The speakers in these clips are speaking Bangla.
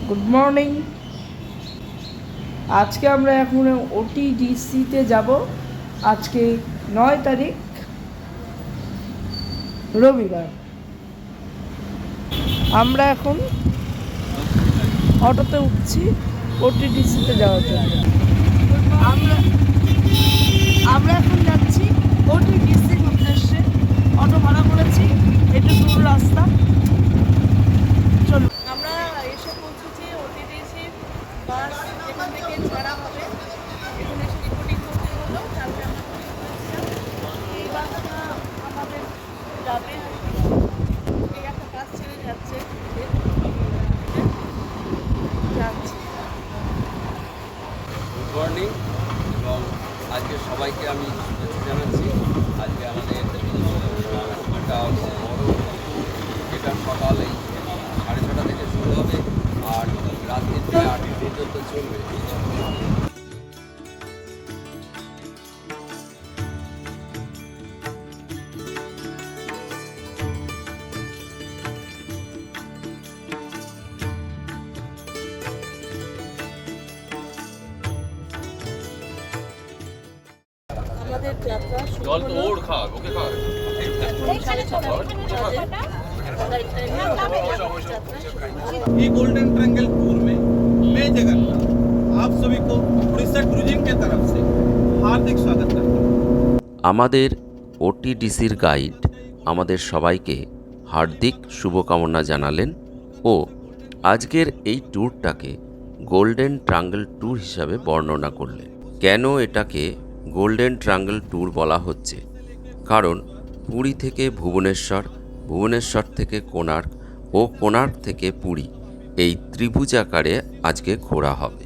Good morning. আজকে আমরা এখন ওটিডিসিতে যাব। আজকে 9 তারিখ রবিবার। আমরা এখন অটোতে উঠছি ওটিডিসিতে যাওয়ার জন্য। আমরা এখন যাচ্ছি ওটিডিসির উদ্দেশ্যে। অটো ভাড়া করেছি, একটু দূর রাস্তা। চলুন, আমরা এসে পৌঁছেছি ওটিডিসি বাস যেখান থেকে ছাড়া হবে। এখানে এসে রিপোর্টিং করতে হলো, তারপরে আমরা এই বাসটা আমাদের যাবে। এই একটা বাস ছেড়ে যাচ্ছে যাচ্ছে। গুড মর্নিং এবং আজকে সবাইকে আমি শুভেচ্ছা জানাচ্ছি। আজকে আমাদের একটা বড় যেটা সকালে 6:30 থেকে শুরু হবে আর রাত্রি 8টা পর্যন্ত চলবে। আমাদের যাত্রা শুরু জল তো হলো। ওর খাওয়া ওকে খাওয়া এখন 6:30 বাজে। ये गोल्डन ट्रायंगल टूर में मैं जगन्नाथ आप सभी को उड़ीसा टूरिज्म के तरफ से हार्दिक स्वागत करता हूँ। আমাদের ওটিডিসির গাইড আমাদের সবাইকে হার্দিক শুভকামনা জানালেন ও আজকের এই ট্যুরটাকে গোল্ডেন ট্রায়াঙ্গল ট্যুর হিসাবে বর্ণনা করলেন। কেন এটাকে গোল্ডেন ট্রায়াঙ্গল ট্যুর বলা হচ্ছে? কারণ পুরী থেকে ভুবনেশ্বর, ভুবনেশ্বর থেকে কোণার্ক ও কোণার্ক থেকে পুরী, এই ত্রিভুজ আকারে আজকে ঘোরা হবে।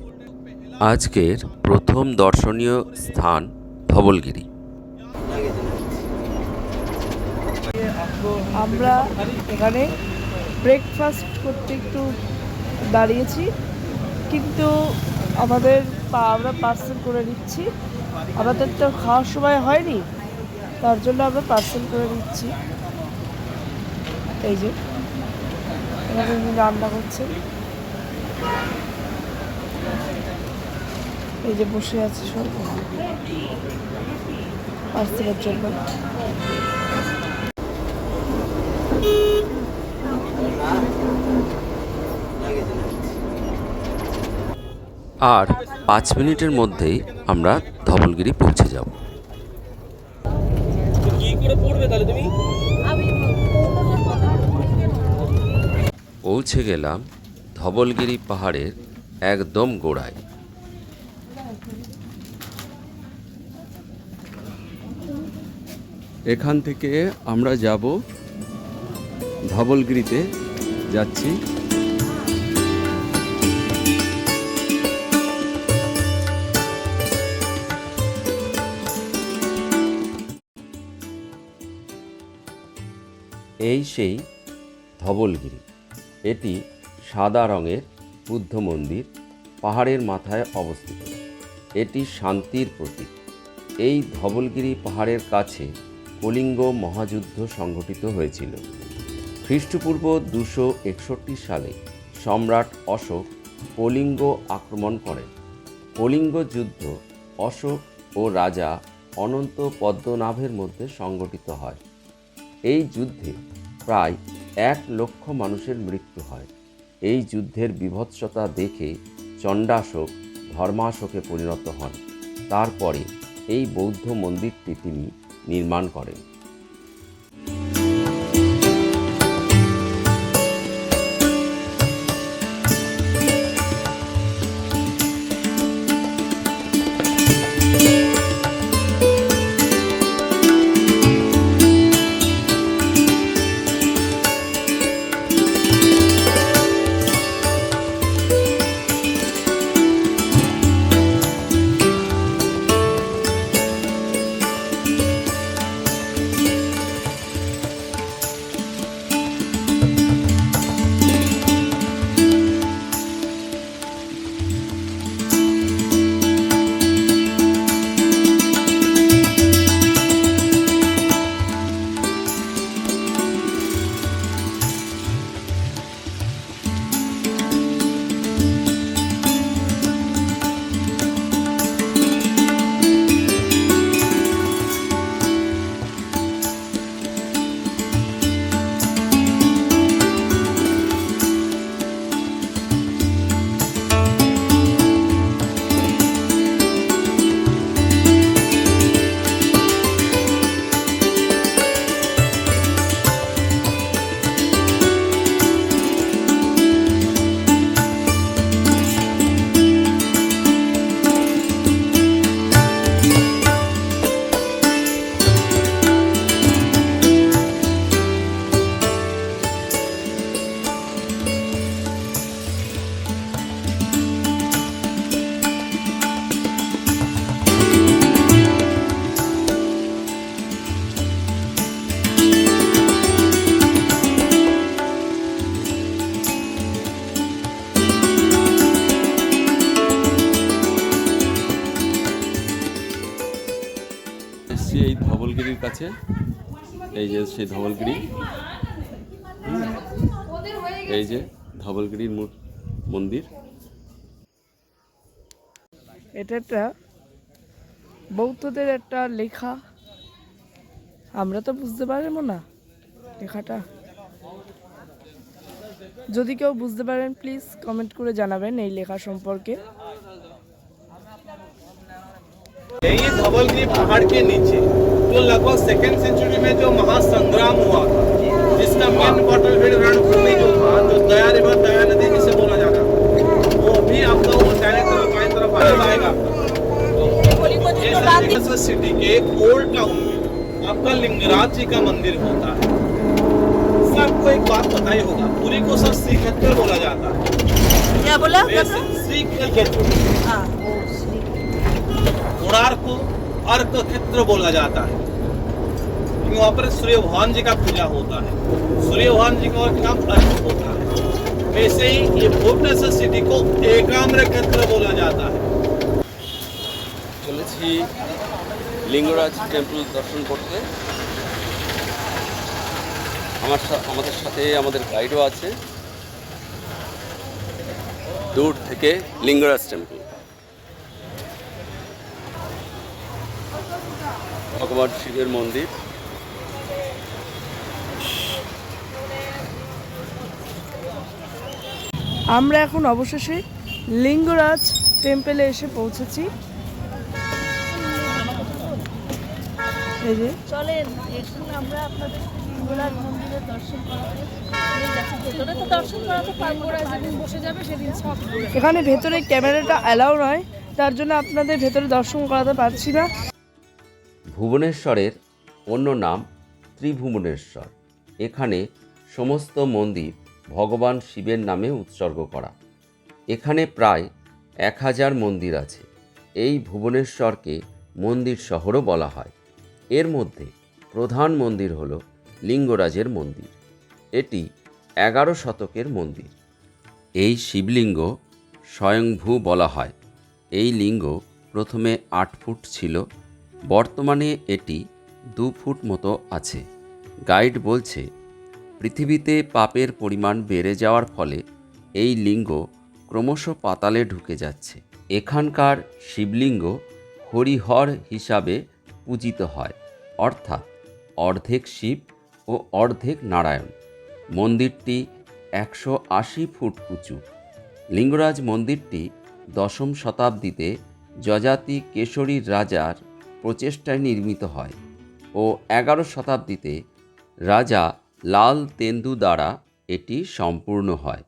আজকের প্রথম দর্শনীয় স্থান ধবলগিরি। আমরা এখানে ব্রেকফাস্ট করতে একটু দাঁড়িয়েছি, কিন্তু আমরা পার্সেল করে নিচ্ছি। আমাদের তো খাওয়ার সময় হয়নি, তার জন্য আমরা পার্সেল করে নিচ্ছি। এই যে এখানে রান্না করছে, এই যে বসে আছে সব পার্সেলের জন্য। আর 5 মিনিটের মধ্যেই আমরা ধবলগিরি পৌঁছে যাব। পৌঁছে গেলাম ধবলগিরি পাহাড়ের একদম গোড়ায়। এখান থেকে আমরা যাব ধবলগিরিতে যাচ্ছি। এই সেই ধবলগিরি। এটি সাদা রঙের বুদ্ধ মন্দির, পাহাড়ের মাথায় অবস্থিত। এটি শান্তির প্রতীক। এই ধবলগিরি পাহাড়ের কাছে কলিঙ্গ মহাযুদ্ধ সংঘটিত হয়েছিল। খ্রিস্টপূর্ব 261 সালে সম্রাট অশোক কলিঙ্গ আক্রমণ করেন। কলিঙ্গ যুদ্ধ অশোক ও রাজা অনন্ত পদ্মনাভের মধ্যে সংঘটিত হয়। এই যুদ্ধে প্রায় 1 লক্ষ মানুষের মৃত্যু হয়। এই যুদ্ধের বীভৎসতা দেখে চণ্ডাশোক ধর্মাশোকে পরিণত হন। তারপরে এই বৌদ্ধ মন্দিরটি তিনি নির্মাণ করেন। আছে, এই যে সেই ধবলগিরি, এই যে ধবলগিরির মন্দির। এটা একটা বৌদ্ধদের একটা লেখা, আমরা তো বুঝতে পারবো না লেখাটা। যদি কেউ বুঝতে পারেন প্লিজ কমেন্ট করে জানাবেন এই লেখা সম্পর্কে। यही धवलगिरी पहाड़ के नीचे जो लगभग सेकेंड सेंचुरी में जो महासंग्राम हुआ था, जिसका मेन बॉटलफील्ड रणभूमि जो था, जो दया रिवर, दया नदी जिसे बोला जाता था, वो अभी आपका वो डायरेक्ट बाएं तरफ आएगा। ये सिटी के ओल्ड टाउन में आपका लिंगराज जी का मंदिर होता है। सबको एक बात पता ही होगा, पूरी को सब श्री क्षेत्र बोला जाता है। क्या बोला? श्री क्षेत्र, कोणार्क को अर्क क्षेत्र बोला जाता है, क्योंकि वहाँ पर सूर्य भगवान जी का पूजा होता है। सूर्य भगवान जी का काम अर्क होता है। वैसे ही ये भुवनेश्वर सिटी को एकाम्र क्षेत्र बोला जाता है। চলেছি লিঙ্গরাজ টেম্পল দর্শন করতে। আমাদের সাথে আমাদের গাইডও আছে। দূর থেকে লিঙ্গরাজ টেম্পল, ভগবান শিবের মন্দির। আমরা এখন অবশেষে লিঙ্গরাজ টেম্পলে এসে পৌঁছেছি। এই যে চলেন এখন আমরা আপনাদের লিঙ্গরাজ মন্দিরের দর্শন করাতে নিয়ে যাচ্ছি। ভেতরে তো দর্শন করাতে পারবো না, যেদিন বসে যাবে সেদিন সব এখানে ভেতরে ক্যামেরাটা অ্যালাউ নয়, তার জন্য আপনাদের ভেতরে দর্শন করাতে পারছি না। ভুবনেশ্বরের অন্য নাম ত্রিভুবনেশ্বর। এখানে সমস্ত মন্দির ভগবান শিবের নামে উৎসর্গ করা। এখানে প্রায় 1000 মন্দির আছে। এই ভুবনেশ্বরকে মন্দির শহরও বলা হয়। এর মধ্যে প্রধান মন্দির হল লিঙ্গরাজের মন্দির। এটি 11 শতকের মন্দির। এই শিবলিঙ্গ স্বয়ংভূ বলা হয়। এই লিঙ্গ প্রথমে 8 ফুট ছিল, বর্তমানে এটি 2 ফুট মতো আছে। গাইড বলছে পৃথিবীতে পাপের পরিমাণ বেড়ে যাওয়ার ফলে এই লিঙ্গ ক্রমশ পাতালে ঢুকে যাচ্ছে। এখানকার শিবলিঙ্গ হরিহর হিসাবে পূজিত হয়, অর্থাৎ অর্ধেক শিব ও অর্ধেক নারায়ণ। মন্দিরটি 180 ফুট উঁচু। লিঙ্গরাজ মন্দিরটি 10ম শতাব্দীতে যযাতি কেশরী রাজার প্রচেষ্টায় নির্মিত হয় ও 11 শতাব্দীতে রাজা লাল তেন্দু দ্বারা এটি সম্পূর্ণ হয়।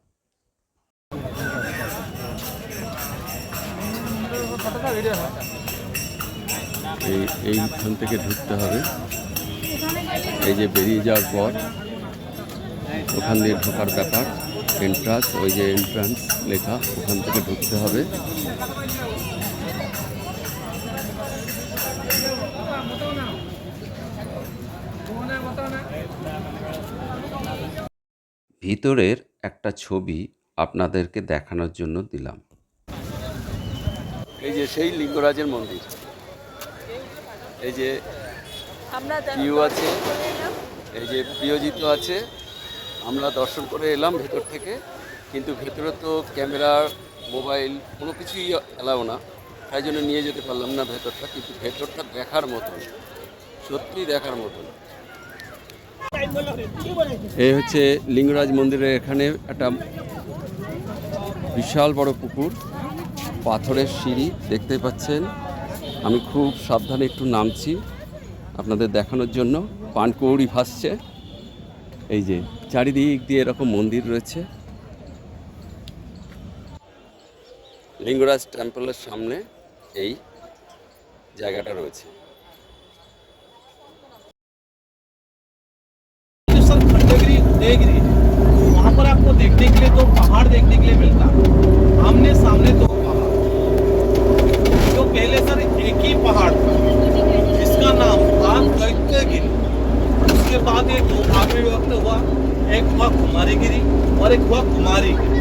এইখান থেকে ঢুকতে হবে। এই যে বেরিয়ে যাওয়ার পর ওখান দিয়ে ঢোকার ব্যাপার, এন্ট্রান্স, ওই যে এন্ট্রান্স লেখা, ওখান থেকে ঢুকতে হবে। ভিতরের একটা ছবি আপনাদেরকে দেখানোর জন্য দিলাম। এই যে সেই লিঙ্গরাজের মন্দির। এই যে আমরা পিউ আছে, এই যে প্রিয়জিৎ আছে। আমরা দর্শন করে এলাম ভেতর থেকে, কিন্তু ভেতরে তো ক্যামেরা, মোবাইল কোনো কিছুই এলাও না, তাই জন্য নিয়ে যেতে পারলাম না ভেতরটা। কিন্তু ভেতরটা দেখার মতন, সত্যি দেখার মতন। এই হচ্ছে লিঙ্গরাজ মন্দিরের এখানে একটা বিশাল বড় পুকুর, পাথরের সিঁড়ি দেখতে পাচ্ছেন। আমি খুব সাবধানে একটু নামছি আপনাদের দেখানোর জন্য। পানকৌড়ি ভাসছে। এই যে চারিদিক দিয়ে এরকম মন্দির রয়েছে। লিঙ্গরাজ টেম্পলের সামনে এই জায়গাটা রয়েছে। खंडगिरी उदयगिरी, वहाँ पर आपको देखने के लिए तो पहाड़ देखने के लिए मिलता है, आमने सामने तो पहाड़। जो पहले सर एक ही पहाड़ था, इसका नाम था दैत्यगिरी। उसके बाद ये दो भाग में विभक्त हुआ, एक हुआ कुमारीगिरी और एक हुआ कुमारीगिरी।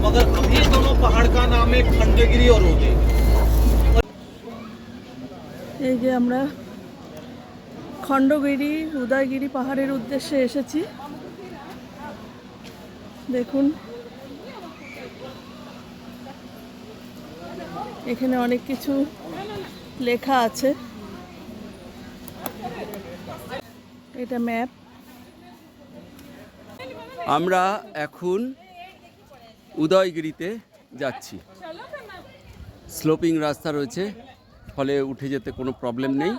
मगर अभी दोनों पहाड़ का नाम है खंडगिरी और उदयगिरी। এই যে আমরা খণ্ডগিরি উদয়গিরি পাহাড়ের উদ্দেশ্যে এসেছি। দেখুন এখানে অনেক কিছু লেখা আছে। এটা ম্যাপ। আমরা এখন উদয়গিরিতে যাচ্ছি। স্লোপিং রাস্তা রয়েছে, ফলে উঠে যেতে কোনো প্রবলেম নেই।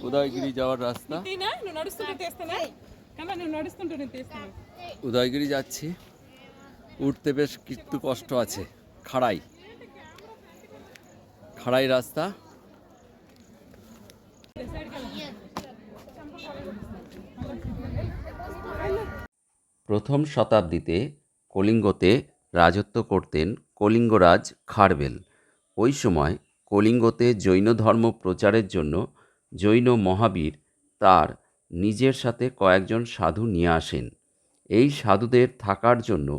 ఉదయగిరి যাওয়ার রাস্তা। উদয়গিরি যাচ্ছি, উঠতে বেশ একটু কষ্ট আছে, খাড়াই খাড়াই রাস্তা। প্রথম শতাব্দীতে কলিঙ্গতে রাজত্ব করতেন কলিঙ্গরাজ খারবেল। ওই সময় কলিঙ্গতে জৈন ধর্ম প্রচারের জন্য জৈন মহাবীর তার নিজের সাথে কয়েকজন সাধু নিয়ে আসেন। এই সাধুদের থাকার জন্য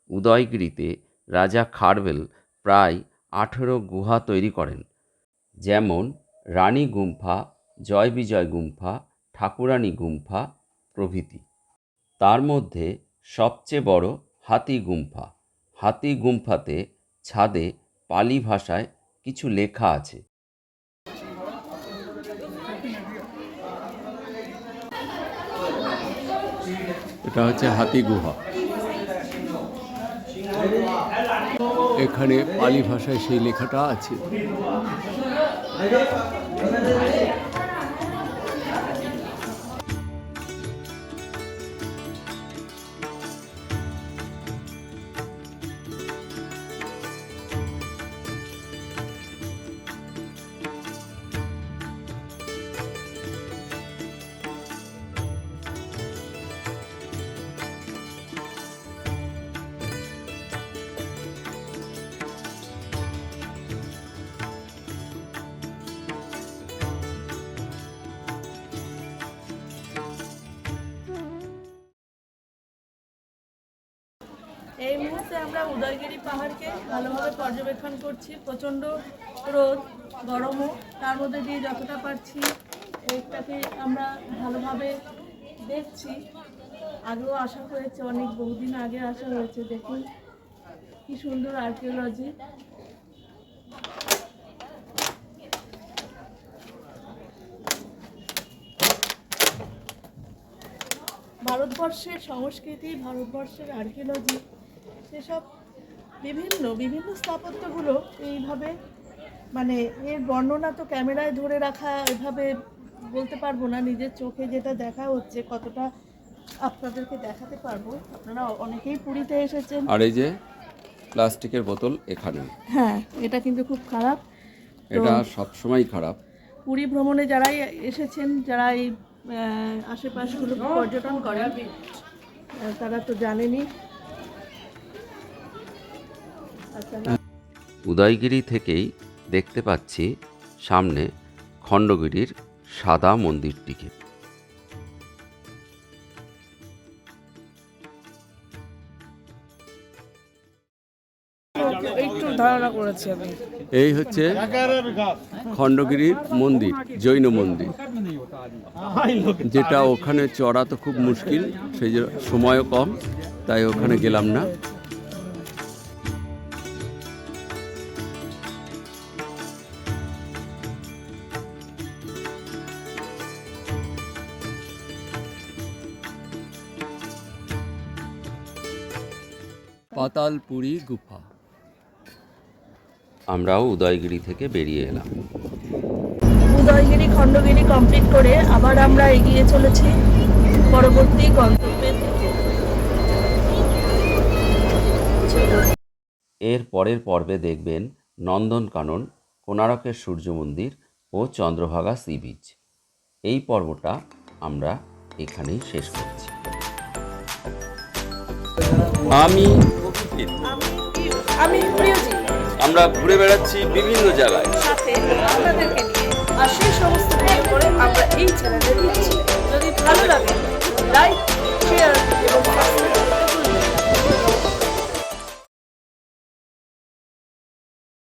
উদয়গিরিতে রাজা খারবেল প্রায় 18 গুহা তৈরি করেন, যেমন রানী গুম্ফা, জয় বিজয় গুম্ফা, ঠাকুরানী গুম্ফা প্রভৃতি। তার মধ্যে সবচেয়ে বড় হাতি গুম্ফা। হাতি গুম্ফাতে ছাদে পালি ভাষায় কিছু লেখা আছে। এটা হচ্ছে হাতি গুহা। এখানে পালি ভাষায় সেই লেখাটা আছে। এই মুহূর্তে আমরা উদয়গিরি পাহাড়কে ভালোভাবে পর্যবেক্ষণ করছি। প্রচণ্ড রোদ, গরমও, তার মধ্যে দিয়ে যতটা পারছি এটাকে আমরা ভালোভাবে দেখছি। আগেও আসা হয়েছে, অনেক বহুদিন আগে আসা হয়েছে। দেখুন কি সুন্দর আর্কিওলজি। ভারতবর্ষের সংস্কৃতি, ভারতবর্ষের আর্কিওলজি, সেসব বিভিন্ন বিভিন্ন স্থাপত্যগুলো এইভাবে, মানে এর বর্ণনা তো ক্যামেরায় ধরে রাখা এভাবে বলতে পারবো না। নিজের চোখে যেটা দেখা হচ্ছে কতটা আপনাদেরকে দেখাতে পারবো। আপনারা অনেকেই পুরীতে এসেছেন। আর এই যে প্লাস্টিকের বোতল এখানে, হ্যাঁ এটা কিন্তু খুব খারাপ। এটা সবসময় খারাপ। পুরী ভ্রমণে যারাই এসেছেন, যারা এই আশেপাশগুলো পর্যটন করেন, তারা তো জানেনই। উদয়গিরি থেকেই দেখতে পাচ্ছি সামনে খণ্ডগিরির সাদা মন্দিরটিকে। একটু ধারণা করেছি আমি। এই হচ্ছে খণ্ডগিরির মন্দির, জৈন মন্দির, যেটা ওখানে চড়া তো খুব মুশকিল, সেই সময়ও কম, তাই ওখানে গেলাম না। পাতালপুরি গুফা। আমরাও উদয়গিরি থেকে বেরিয়ে এলাম। উদয়গিরি খণ্ডগিরি কমপ্লিট করে আবার আমরা এগিয়ে চলেছি পরবর্তী গন্তব্যের দিকে। এর পরের পর্বে দেখবেন নন্দনকানন, কোণারকের সূর্য মন্দির ও চন্দ্রভাগা সি বিচ। এই পর্বটা আমরা এখানেই শেষ করছি। আমি প্রিয়জি। আমরা ঘুরে বেড়াচ্ছি বিভিন্ন জায়গায়, সাথে আপনাদেরকে নিয়ে, আর সেই সমস্ত ভিডিও করে আমরা এই চ্যানেলে দিচ্ছি। যদি ভালো লাগে